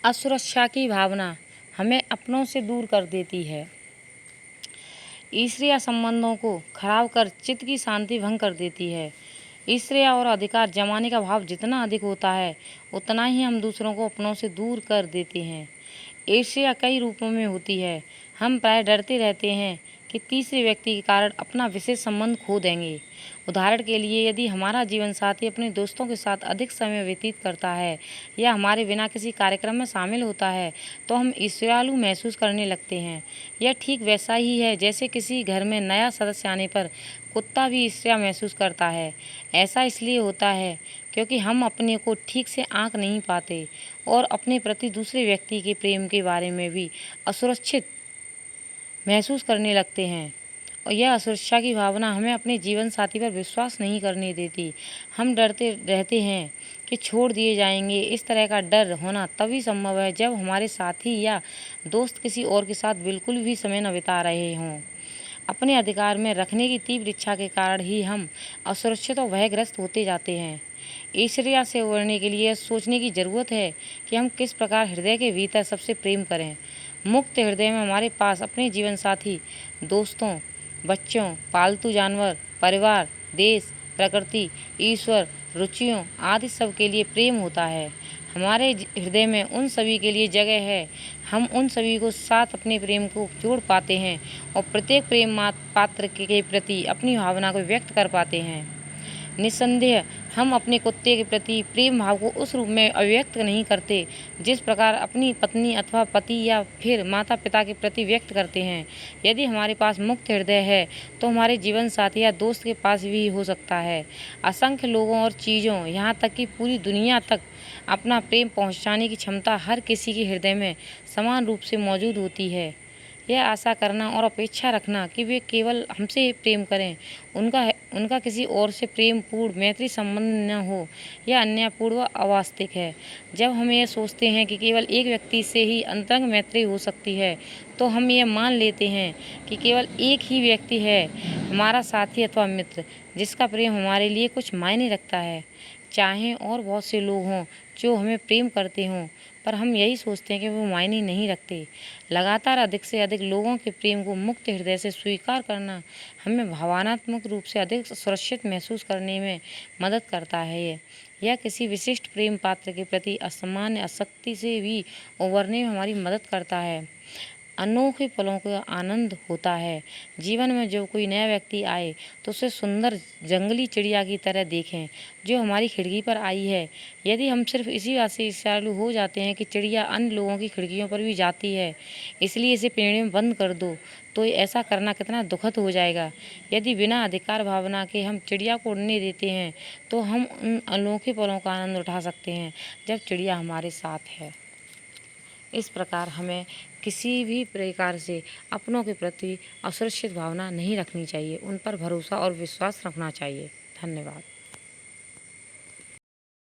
असुरक्षा की भावना हमें अपनों से दूर कर देती है। ईर्ष्या संबंधों को खराब कर चित्त की शांति भंग कर देती है। ईर्ष्या और अधिकार जमाने का भाव जितना अधिक होता है, उतना ही हम दूसरों को अपनों से दूर कर देते हैं। ईर्ष्या कई रूपों में होती है। हम प्राय डरते रहते हैं कि तीसरे व्यक्ति के कारण अपना विशेष संबंध खो देंगे। उदाहरण के लिए, यदि हमारा जीवन साथी अपने दोस्तों के साथ अधिक समय व्यतीत करता है या हमारे बिना किसी कार्यक्रम में शामिल होता है, तो हम ईर्ष्यालु महसूस करने लगते हैं। यह ठीक वैसा ही है जैसे किसी घर में नया सदस्य आने पर कुत्ता भी ईर्ष्या महसूस करता है। ऐसा इसलिए होता है क्योंकि हम अपने को ठीक से आंक नहीं पाते और अपने प्रति दूसरे व्यक्ति के प्रेम के बारे में भी असुरक्षित महसूस करने लगते हैं। और यह असुरक्षा की भावना हमें अपने जीवन साथी पर विश्वास नहीं करने देती। हम डरते रहते हैं कि छोड़ दिए जाएंगे। इस तरह का डर होना तभी संभव है जब हमारे साथी या दोस्त किसी और के साथ बिल्कुल भी समय न बिता रहे हों। अपने अधिकार में रखने की तीव्र इच्छा के कारण ही हम असुरक्षित और भयग्रस्त होते जाते हैं। ईर्ष्या से उबरने के लिए सोचने की ज़रूरत है कि हम किस प्रकार हृदय के भीतर सबसे प्रेम करें। मुक्त हृदय में हमारे पास अपने जीवन साथी, दोस्तों, बच्चों, पालतू जानवर, परिवार, देश, प्रकृति, ईश्वर, रुचियों आदि सब के लिए प्रेम होता है। हमारे हृदय में उन सभी के लिए जगह है। हम उन सभी को साथ अपने प्रेम को जोड़ पाते हैं और प्रत्येक प्रेम पात्र के प्रति अपनी भावना को व्यक्त कर पाते हैं। निस्संदेह हम अपने कुत्ते के प्रति प्रेम भाव को उस रूप में अभिव्यक्त नहीं करते जिस प्रकार अपनी पत्नी अथवा पति या फिर माता पिता के प्रति व्यक्त करते हैं। यदि हमारे पास मुक्त हृदय है तो हमारे जीवन साथी या दोस्त के पास भी हो सकता है। असंख्य लोगों और चीज़ों, यहाँ तक कि पूरी दुनिया तक अपना प्रेम पहुँचाने की क्षमता हर किसी के हृदय में समान रूप से मौजूद होती है। यह आशा करना और अपेक्षा रखना कि वे केवल हमसे प्रेम करें, उनका किसी और से प्रेमपूर्ण मैत्री संबंध न हो, यह अन्यायपूर्ण व अवास्तविक है। जब हम यह सोचते हैं कि केवल एक व्यक्ति से ही अंतरंग मैत्री हो सकती है, तो हम यह मान लेते हैं कि केवल एक ही व्यक्ति है, हमारा साथी अथवा मित्र, जिसका प्रेम हमारे लिए कुछ मायने रखता है। चाहे और बहुत से लोग हों जो हमें प्रेम करते हों, पर हम यही सोचते हैं कि वो मायने नहीं रखते। लगातार अधिक से अधिक लोगों के प्रेम को मुक्त हृदय से स्वीकार करना हमें भावनात्मक रूप से अधिक सुरक्षित महसूस करने में मदद करता है। यह किसी विशिष्ट प्रेम पात्र के प्रति असामान्य आसक्ति से भी उबरने में हमारी मदद करता है। अनोखे पलों का आनंद होता है। जीवन में जब कोई नया व्यक्ति आए तो उसे सुंदर जंगली चिड़िया की तरह देखें जो हमारी खिड़की पर आई है। यदि हम सिर्फ इसी बात से ईर्ष्यालु हो जाते हैं कि चिड़िया अन्य लोगों की खिड़कियों पर भी जाती है, इसलिए इसे पिंजरे में बंद कर दो, तो ऐसा करना कितना दुखद हो जाएगा। यदि बिना अधिकार भावना के हम चिड़िया को उड़ने देते हैं, तो हम उन अनोखे पलों का आनंद उठा सकते हैं जब चिड़िया हमारे साथ है। इस प्रकार हमें किसी भी प्रकार से अपनों के प्रति असुरक्षित भावना नहीं रखनी चाहिए। उन पर भरोसा और विश्वास रखना चाहिए। धन्यवाद।